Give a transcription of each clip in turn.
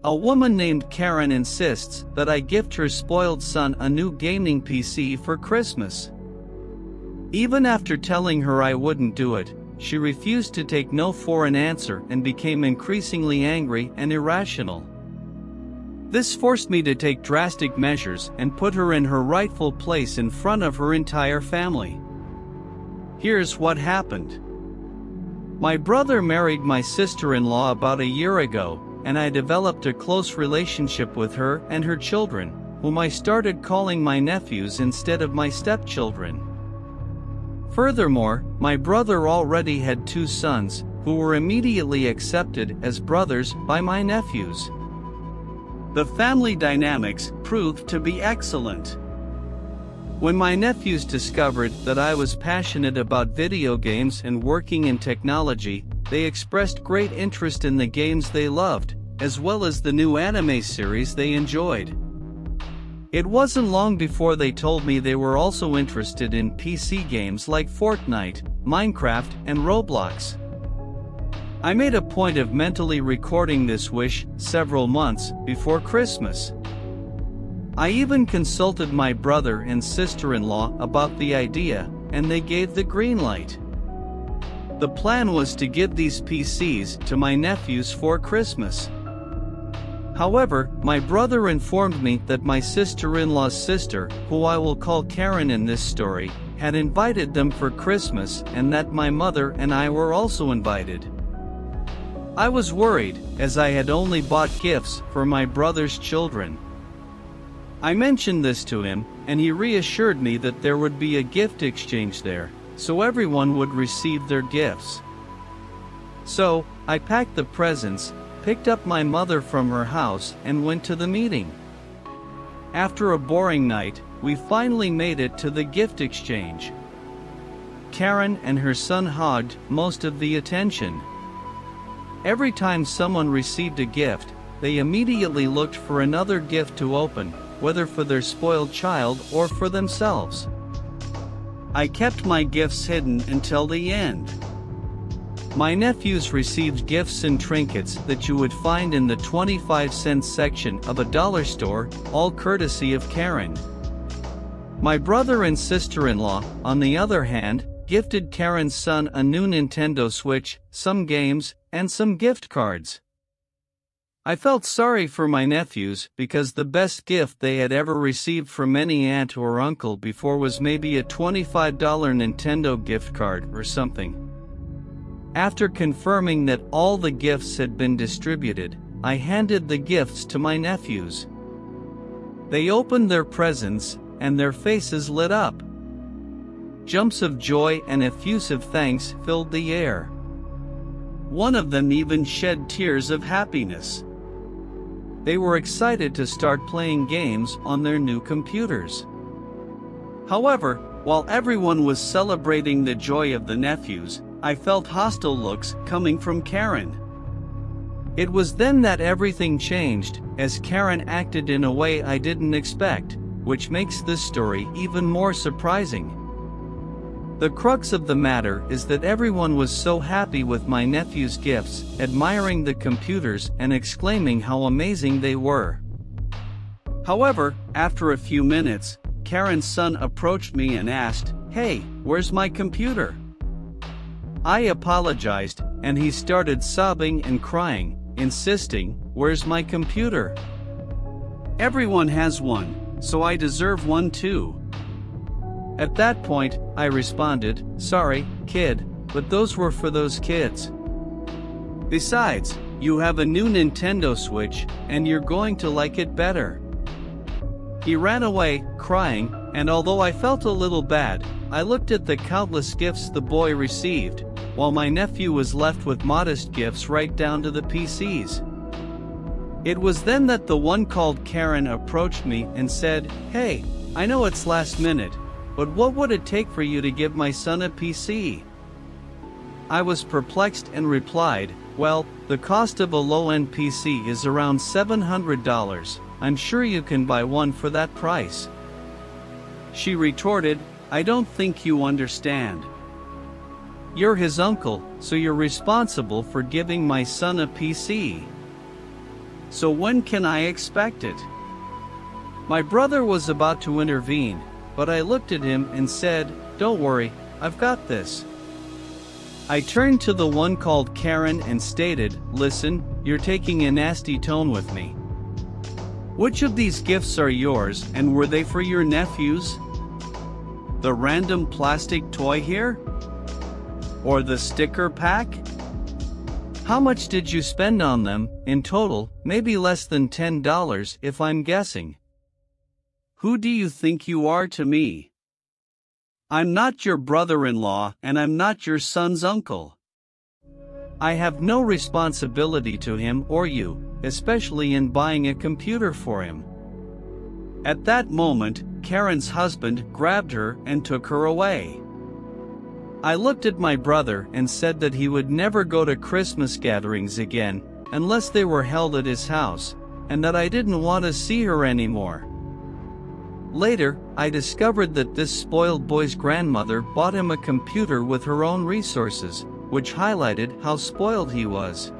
A woman named Karen insists that I gift her spoiled son a new gaming PC for Christmas. Even after telling her I wouldn't do it, she refused to take no for an answer and became increasingly angry and irrational. This forced me to take drastic measures and put her in her rightful place in front of her entire family. Here's what happened. My brother married my sister-in-law about a year ago, and I developed a close relationship with her and her children, whom I started calling my nephews instead of my stepchildren. Furthermore, my brother already had 2 sons, who were immediately accepted as brothers by my nephews. The family dynamics proved to be excellent. When my nephews discovered that I was passionate about video games and working in technology, they expressed great interest in the games they loved, as well as the new anime series they enjoyed. It wasn't long before they told me they were also interested in PC games like Fortnite, Minecraft, and Roblox. I made a point of mentally recording this wish several months before Christmas. I even consulted my brother and sister-in-law about the idea, and they gave the green light. The plan was to give these PCs to my nephews for Christmas. However, my brother informed me that my sister-in-law's sister, who I will call Karen in this story, had invited them for Christmas and that my mother and I were also invited. I was worried, as I had only bought gifts for my brother's children. I mentioned this to him, and he reassured me that there would be a gift exchange there, so everyone would receive their gifts. So, I packed the presents, picked up my mother from her house, and went to the meeting. After a boring night, we finally made it to the gift exchange. Karen and her son hogged most of the attention. Every time someone received a gift, they immediately looked for another gift to open, whether for their spoiled child or for themselves. I kept my gifts hidden until the end. My nephews received gifts and trinkets that you would find in the 25-cent section of a dollar store, all courtesy of Karen. My brother and sister-in-law, on the other hand, gifted Karen's son a new Nintendo Switch, some games, and some gift cards. I felt sorry for my nephews because the best gift they had ever received from any aunt or uncle before was maybe a $25 Nintendo gift card or something. After confirming that all the gifts had been distributed, I handed the gifts to my nephews. They opened their presents, and their faces lit up. Jumps of joy and effusive thanks filled the air. One of them even shed tears of happiness. They were excited to start playing games on their new computers. However, while everyone was celebrating the joy of the nephews, I felt hostile looks coming from Karen. It was then that everything changed, as Karen acted in a way I didn't expect, which makes this story even more surprising. The crux of the matter is that everyone was so happy with my nephew's gifts, admiring the computers and exclaiming how amazing they were. However, after a few minutes, Karen's son approached me and asked, "Hey, where's my computer?" I apologized, and he started sobbing and crying, insisting, "Where's my computer? Everyone has one, so I deserve one too." At that point, I responded, "Sorry, kid, but those were for those kids. Besides, you have a new Nintendo Switch, and you're going to like it better." He ran away, crying, and although I felt a little bad, I looked at the countless gifts the boy received, while my nephew was left with modest gifts right down to the PCs. It was then that the one called Karen approached me and said, "Hey, I know it's last minute, but what would it take for you to give my son a PC?" I was perplexed and replied, "Well, the cost of a low-end PC is around $700. I'm sure you can buy one for that price." She retorted, "I don't think you understand. You're his uncle, so you're responsible for giving my son a PC. So when can I expect it? My brother was about to intervene, but I looked at him and said, "Don't worry, I've got this." I turned to the one called Karen and stated, "Listen, you're taking a nasty tone with me. Which of these gifts are yours, and were they for your nephews? The random plastic toy here? Or the sticker pack? How much did you spend on them, in total? Maybe less than $10 if I'm guessing. Who do you think you are to me? I'm not your brother-in-law and I'm not your son's uncle. I have no responsibility to him or you, especially in buying a computer for him." At that moment, Karen's husband grabbed her and took her away. I looked at my brother and said that he would never go to Christmas gatherings again, unless they were held at his house, and that I didn't want to see her anymore. Later, I discovered that this spoiled boy's grandmother bought him a computer with her own resources, which highlighted how spoiled he was.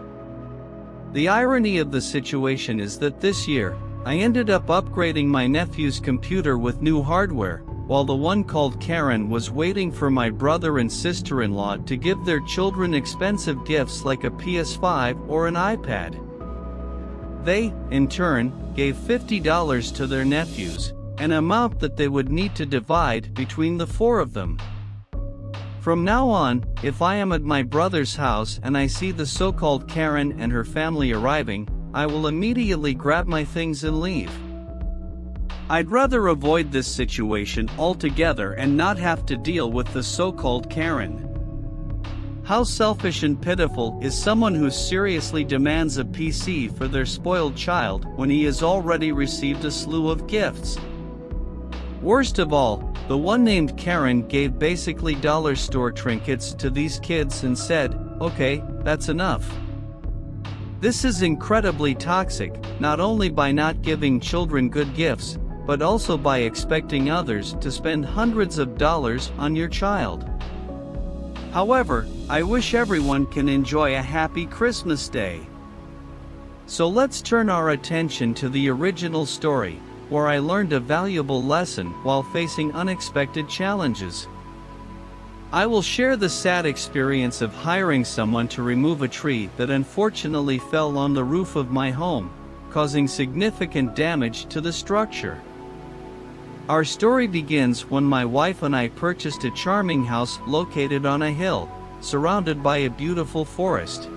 The irony of the situation is that this year, I ended up upgrading my nephew's computer with new hardware, while the one called Karen was waiting for my brother and sister-in-law to give their children expensive gifts like a PS5 or an iPad. They, in turn, gave $50 to their nephews, an amount that they would need to divide between the four of them. From now on, if I am at my brother's house and I see the so-called Karen and her family arriving, I will immediately grab my things and leave. I'd rather avoid this situation altogether and not have to deal with the so-called Karen. How selfish and pitiful is someone who seriously demands a PC for their spoiled child when he has already received a slew of gifts? Worst of all, the one named Karen gave basically dollar store trinkets to these kids and said, "Okay, that's enough." This is incredibly toxic, not only by not giving children good gifts, but also by expecting others to spend hundreds of dollars on your child. However, I wish everyone can enjoy a happy Christmas day. So let's turn our attention to the original story, where I learned a valuable lesson while facing unexpected challenges. I will share the sad experience of hiring someone to remove a tree that unfortunately fell on the roof of my home, causing significant damage to the structure. Our story begins when my wife and I purchased a charming house located on a hill, surrounded by a beautiful forest.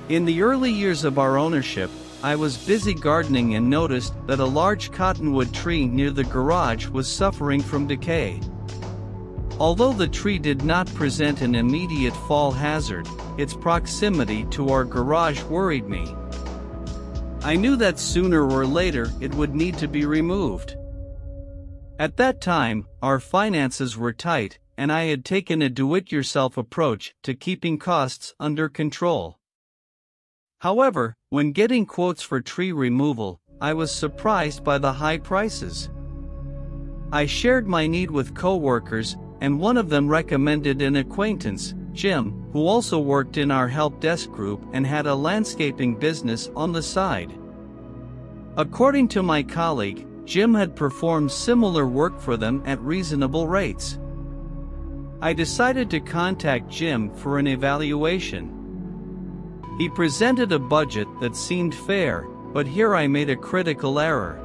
In the early years of our ownership, I was busy gardening and noticed that a large cottonwood tree near the garage was suffering from decay. Although the tree did not present an immediate fall hazard, its proximity to our garage worried me. I knew that sooner or later it would need to be removed. At that time, our finances were tight, and I had taken a do-it-yourself approach to keeping costs under control. However, when getting quotes for tree removal, I was surprised by the high prices. I shared my need with coworkers, and one of them recommended an acquaintance, Jim, who also worked in our help desk group and had a landscaping business on the side. According to my colleague, Jim had performed similar work for them at reasonable rates. I decided to contact Jim for an evaluation. He presented a budget that seemed fair, but here I made a critical error.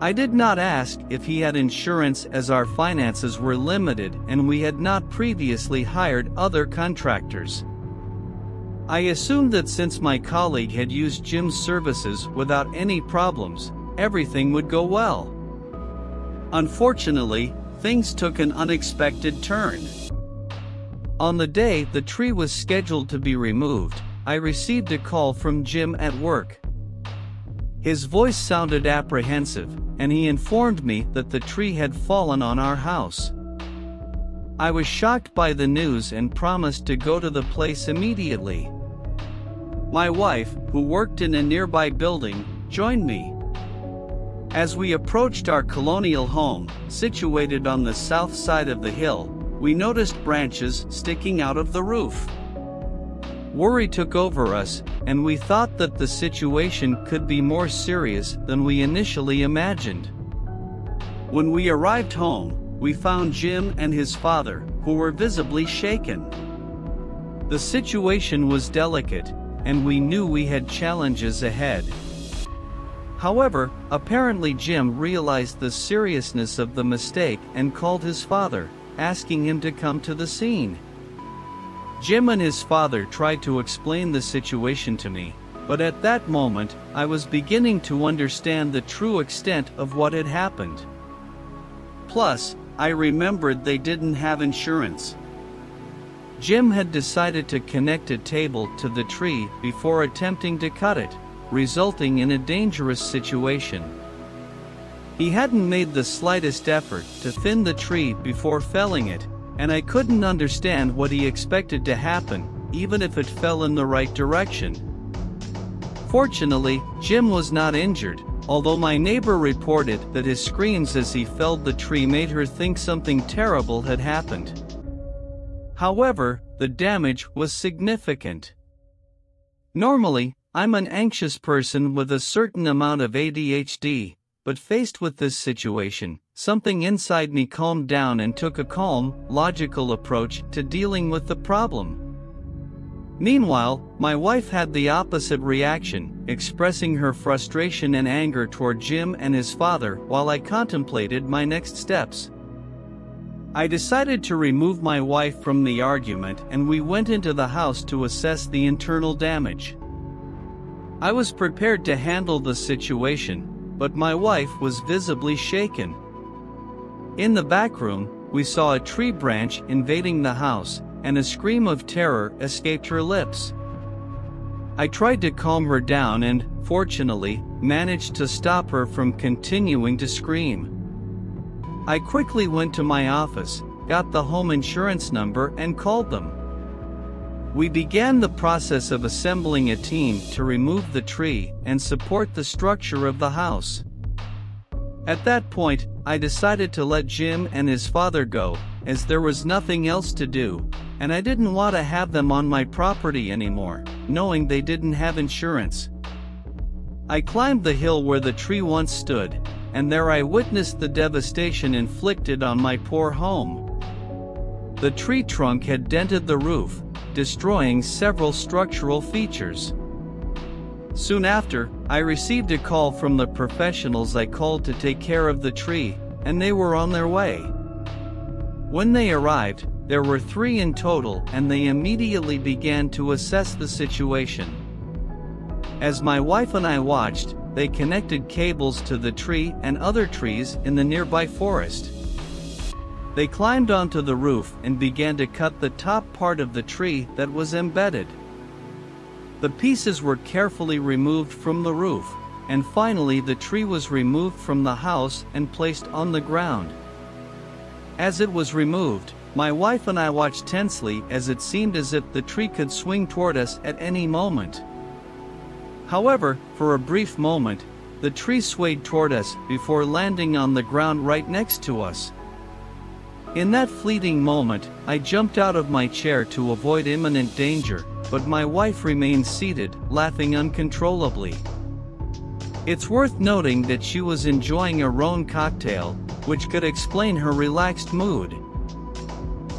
I did not ask if he had insurance, as our finances were limited and we had not previously hired other contractors. I assumed that since my colleague had used Jim's services without any problems, everything would go well. Unfortunately, things took an unexpected turn. On the day the tree was scheduled to be removed, I received a call from Jim at work. His voice sounded apprehensive, and he informed me that the tree had fallen on our house. I was shocked by the news and promised to go to the place immediately. My wife, who worked in a nearby building, joined me. As we approached our colonial home, situated on the south side of the hill, we noticed branches sticking out of the roof. Worry took over us, and we thought that the situation could be more serious than we initially imagined. When we arrived home, we found Jim and his father, who were visibly shaken. The situation was delicate, and we knew we had challenges ahead. However, apparently Jim realized the seriousness of the mistake and called his father, asking him to come to the scene. Jim and his father tried to explain the situation to me, but at that moment, I was beginning to understand the true extent of what had happened. Plus, I remembered they didn't have insurance. Jim had decided to connect a table to the tree before attempting to cut it, resulting in a dangerous situation. He hadn't made the slightest effort to thin the tree before felling it, and I couldn't understand what he expected to happen, even if it fell in the right direction. Fortunately, Jim was not injured, although my neighbor reported that his screams as he felled the tree made her think something terrible had happened. However, the damage was significant. Normally, I'm an anxious person with a certain amount of ADHD, but faced with this situation, something inside me calmed down and took a calm, logical approach to dealing with the problem. Meanwhile, my wife had the opposite reaction, expressing her frustration and anger toward Jim and his father while I contemplated my next steps. I decided to remove my wife from the argument, and we went into the house to assess the internal damage. I was prepared to handle the situation, but my wife was visibly shaken. In the back room, we saw a tree branch invading the house, and a scream of terror escaped her lips. I tried to calm her down and, fortunately, managed to stop her from continuing to scream. I quickly went to my office, got the home insurance number and called them. We began the process of assembling a team to remove the tree and support the structure of the house. At that point, I decided to let Jim and his father go, as there was nothing else to do, and I didn't want to have them on my property anymore, knowing they didn't have insurance. I climbed the hill where the tree once stood, and there I witnessed the devastation inflicted on my poor home. The tree trunk had dented the roof, destroying several structural features. Soon after, I received a call from the professionals I called to take care of the tree, and they were on their way. When they arrived, there were 3 in total, and they immediately began to assess the situation. As my wife and I watched, they connected cables to the tree and other trees in the nearby forest. They climbed onto the roof and began to cut the top part of the tree that was embedded. The pieces were carefully removed from the roof, and finally the tree was removed from the house and placed on the ground. As it was removed, my wife and I watched tensely as it seemed as if the tree could swing toward us at any moment. However, for a brief moment, the tree swayed toward us before landing on the ground right next to us. In that fleeting moment, I jumped out of my chair to avoid imminent danger, but my wife remained seated, laughing uncontrollably. It's worth noting that she was enjoying a Rhone cocktail, which could explain her relaxed mood.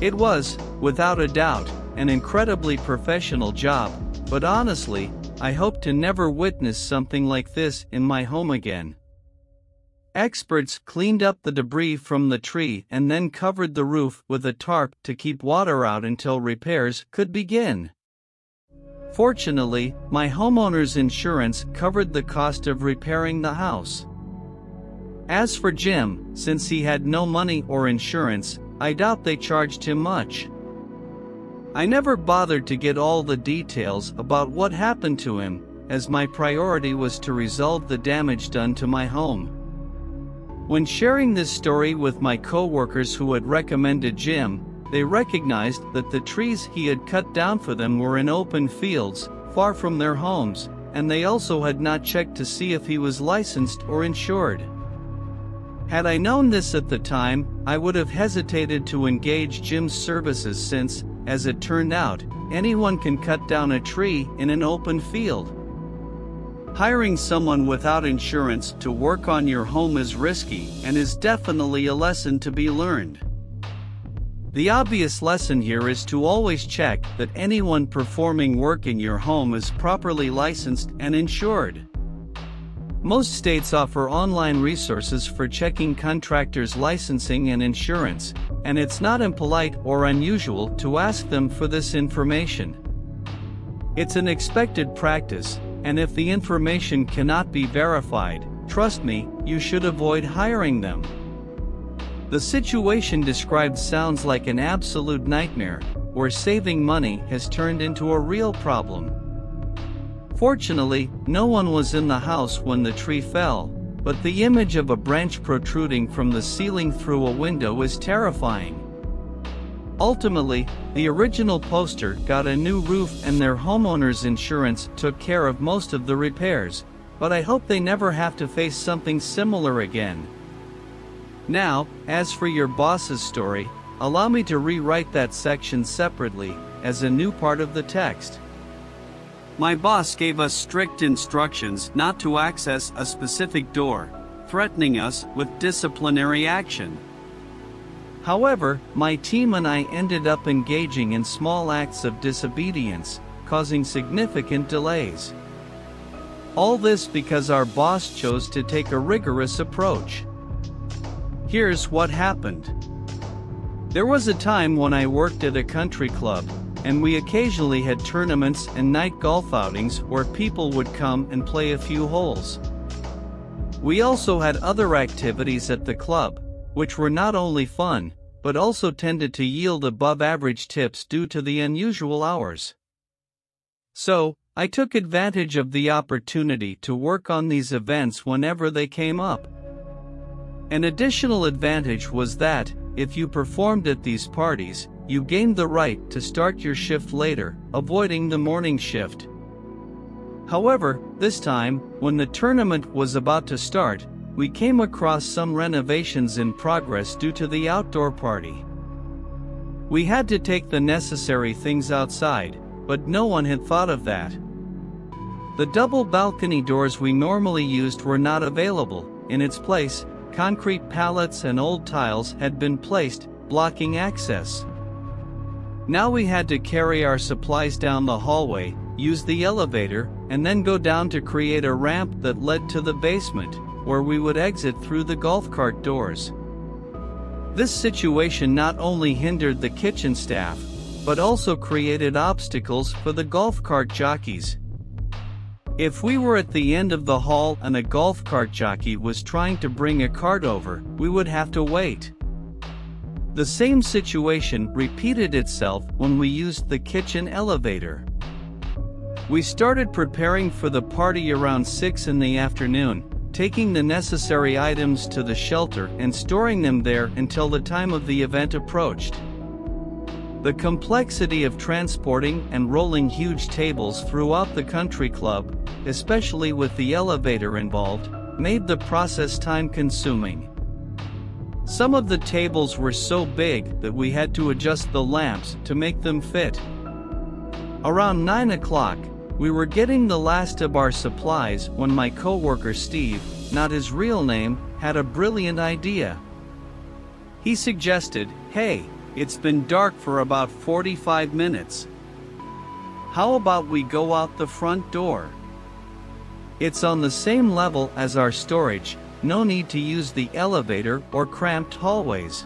It was, without a doubt, an incredibly professional job, but honestly, I hope to never witness something like this in my home again. Experts cleaned up the debris from the tree and then covered the roof with a tarp to keep water out until repairs could begin. Fortunately, my homeowner's insurance covered the cost of repairing the house. As for Jim, since he had no money or insurance, I doubt they charged him much. I never bothered to get all the details about what happened to him, as my priority was to resolve the damage done to my home. When sharing this story with my co-workers who had recommended Jim, they recognized that the trees he had cut down for them were in open fields, far from their homes, and they also had not checked to see if he was licensed or insured. Had I known this at the time, I would have hesitated to engage Jim's services since, as it turned out, anyone can cut down a tree in an open field. Hiring someone without insurance to work on your home is risky and is definitely a lesson to be learned. The obvious lesson here is to always check that anyone performing work in your home is properly licensed and insured. Most states offer online resources for checking contractors' licensing and insurance, and it's not impolite or unusual to ask them for this information. It's an expected practice, and if the information cannot be verified, trust me, you should avoid hiring them. The situation described sounds like an absolute nightmare, where saving money has turned into a real problem. Fortunately, no one was in the house when the tree fell, but the image of a branch protruding from the ceiling through a window is terrifying. Ultimately, the original poster got a new roof and their homeowner's insurance took care of most of the repairs, but I hope they never have to face something similar again. Now, as for your boss's story, allow me to rewrite that section separately, as a new part of the text. My boss gave us strict instructions not to access a specific door, threatening us with disciplinary action. However, my team and I ended up engaging in small acts of disobedience, causing significant delays. All this because our boss chose to take a rigorous approach. Here's what happened. There was a time when I worked at a country club, and we occasionally had tournaments and night golf outings where people would come and play a few holes. We also had other activities at the club, which were not only fun, but also tended to yield above-average tips due to the unusual hours. So, I took advantage of the opportunity to work on these events whenever they came up. An additional advantage was that, if you performed at these parties, you gained the right to start your shift later, avoiding the morning shift. However, this time, when the tournament was about to start, we came across some renovations in progress due to the outdoor party. We had to take the necessary things outside, but no one had thought of that. The double balcony doors we normally used were not available. In its place, concrete pallets and old tiles had been placed, blocking access. Now we had to carry our supplies down the hallway, use the elevator, and then go down to create a ramp that led to the basement, where we would exit through the golf cart doors. This situation not only hindered the kitchen staff, but also created obstacles for the golf cart jockeys. If we were at the end of the hall and a golf cart jockey was trying to bring a cart over, we would have to wait. The same situation repeated itself when we used the kitchen elevator. We started preparing for the party around 6 in the afternoon, taking the necessary items to the shelter and storing them there until the time of the event approached. The complexity of transporting and rolling huge tables throughout the country club, especially with the elevator involved, made the process time-consuming. Some of the tables were so big that we had to adjust the lamps to make them fit. Around 9 o'clock, we were getting the last of our supplies when my coworker Steve, not his real name, had a brilliant idea. He suggested, "Hey, it's been dark for about 45 minutes. How about we go out the front door? It's on the same level as our storage, no need to use the elevator or cramped hallways."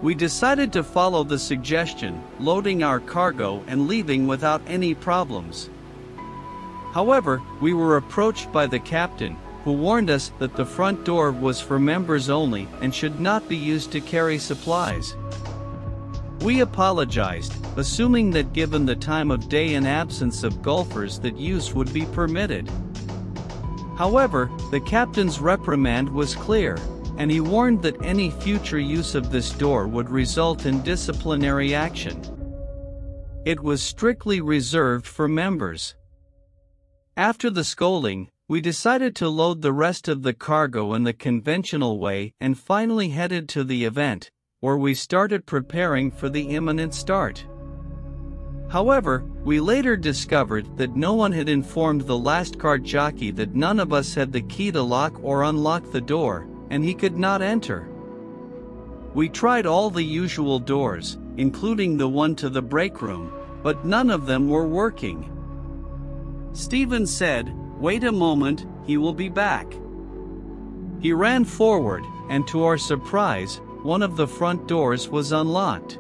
We decided to follow the suggestion, loading our cargo and leaving without any problems. However, we were approached by the captain, who warned us that the front door was for members only and should not be used to carry supplies. We apologized, assuming that given the time of day and absence of golfers that use would be permitted. However, the captain's reprimand was clear, and he warned that any future use of this door would result in disciplinary action. It was strictly reserved for members. After the scolding, we decided to load the rest of the cargo in the conventional way and finally headed to the event, where we started preparing for the imminent start. However, we later discovered that no one had informed the last cart jockey that none of us had the key to lock or unlock the door, and he could not enter. We tried all the usual doors, including the one to the break room, but none of them were working. Stephen said, "Wait a moment, he will be back." He ran forward, and to our surprise, one of the front doors was unlocked.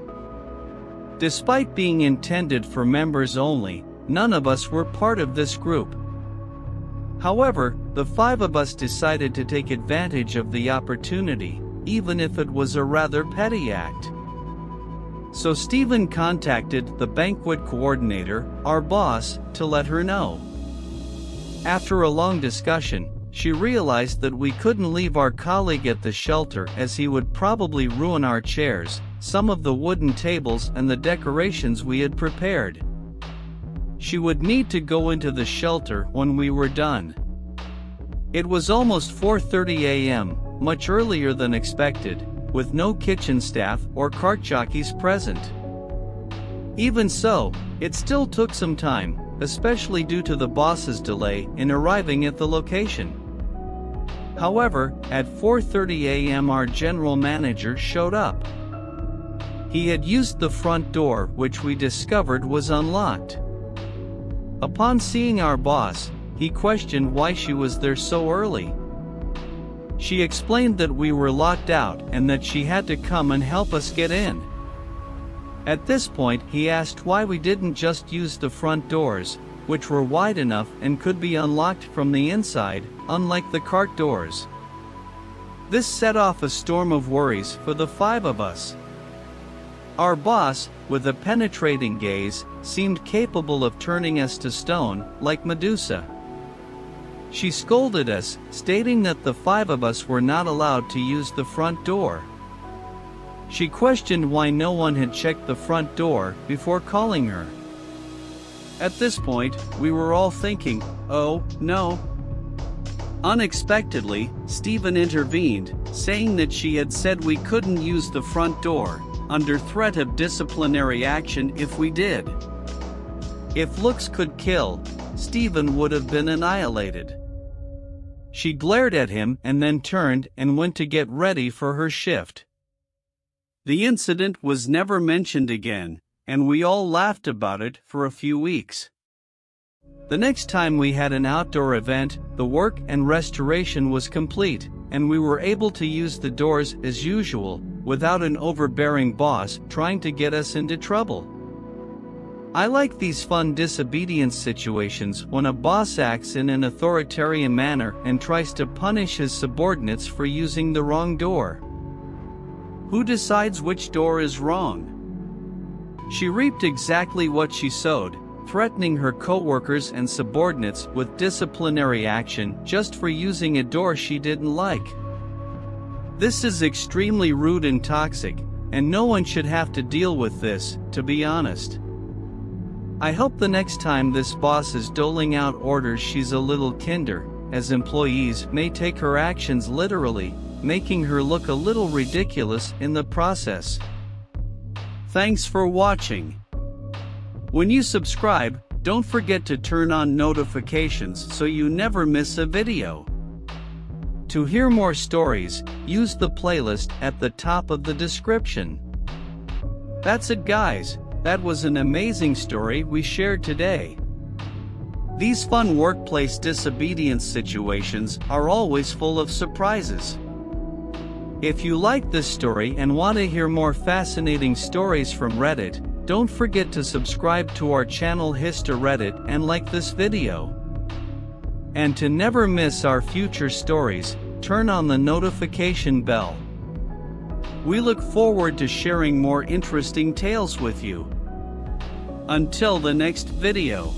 Despite being intended for members only, none of us were part of this group. However, the 5 of us decided to take advantage of the opportunity, even if it was a rather petty act. So Stephen contacted the banquet coordinator, our boss, to let her know. After a long discussion, she realized that we couldn't leave our colleague at the shelter as he would probably ruin our chairs, some of the wooden tables and the decorations we had prepared. She would need to go into the shelter when we were done. It was almost 4:30 a.m., much earlier than expected, with no kitchen staff or cart jockeys present. Even so, it still took some time, especially due to the boss's delay in arriving at the location. However, at 4:30 a.m. our general manager showed up. He had used the front door, which we discovered was unlocked. Upon seeing our boss, he questioned why she was there so early. She explained that we were locked out and that she had to come and help us get in. At this point, he asked why we didn't just use the front doors, which were wide enough and could be unlocked from the inside, unlike the cart doors. This set off a storm of worries for the 5 of us. Our boss, with a penetrating gaze, seemed capable of turning us to stone, like Medusa. She scolded us, stating that the 5 of us were not allowed to use the front door. She questioned why no one had checked the front door before calling her. At this point, we were all thinking, "Oh, no." Unexpectedly, Stephen intervened, saying that she had said we couldn't use the front door, under threat of disciplinary action if we did. If looks could kill, Stephen would have been annihilated. She glared at him and then turned and went to get ready for her shift. The incident was never mentioned again, and we all laughed about it for a few weeks. The next time we had an outdoor event, the work and restoration was complete, and we were able to use the doors as usual, without an overbearing boss trying to get us into trouble. I like these fun disobedience situations when a boss acts in an authoritarian manner and tries to punish his subordinates for using the wrong door. Who decides which door is wrong? She reaped exactly what she sowed, threatening her co-workers and subordinates with disciplinary action just for using a door she didn't like. This is extremely rude and toxic, and no one should have to deal with this, to be honest. I hope the next time this boss is doling out orders she's a little kinder, as employees may take her actions literally, making her look a little ridiculous in the process. Thanks for watching. When you subscribe, don't forget to turn on notifications so you never miss a video. To hear more stories, use the playlist at the top of the description. That's it, guys. That was an amazing story we shared today. These fun workplace disobedience situations are always full of surprises. If you like this story and want to hear more fascinating stories from Reddit, don't forget to subscribe to our channel HistoReddit and like this video. And to never miss our future stories, turn on the notification bell. We look forward to sharing more interesting tales with you. Until the next video.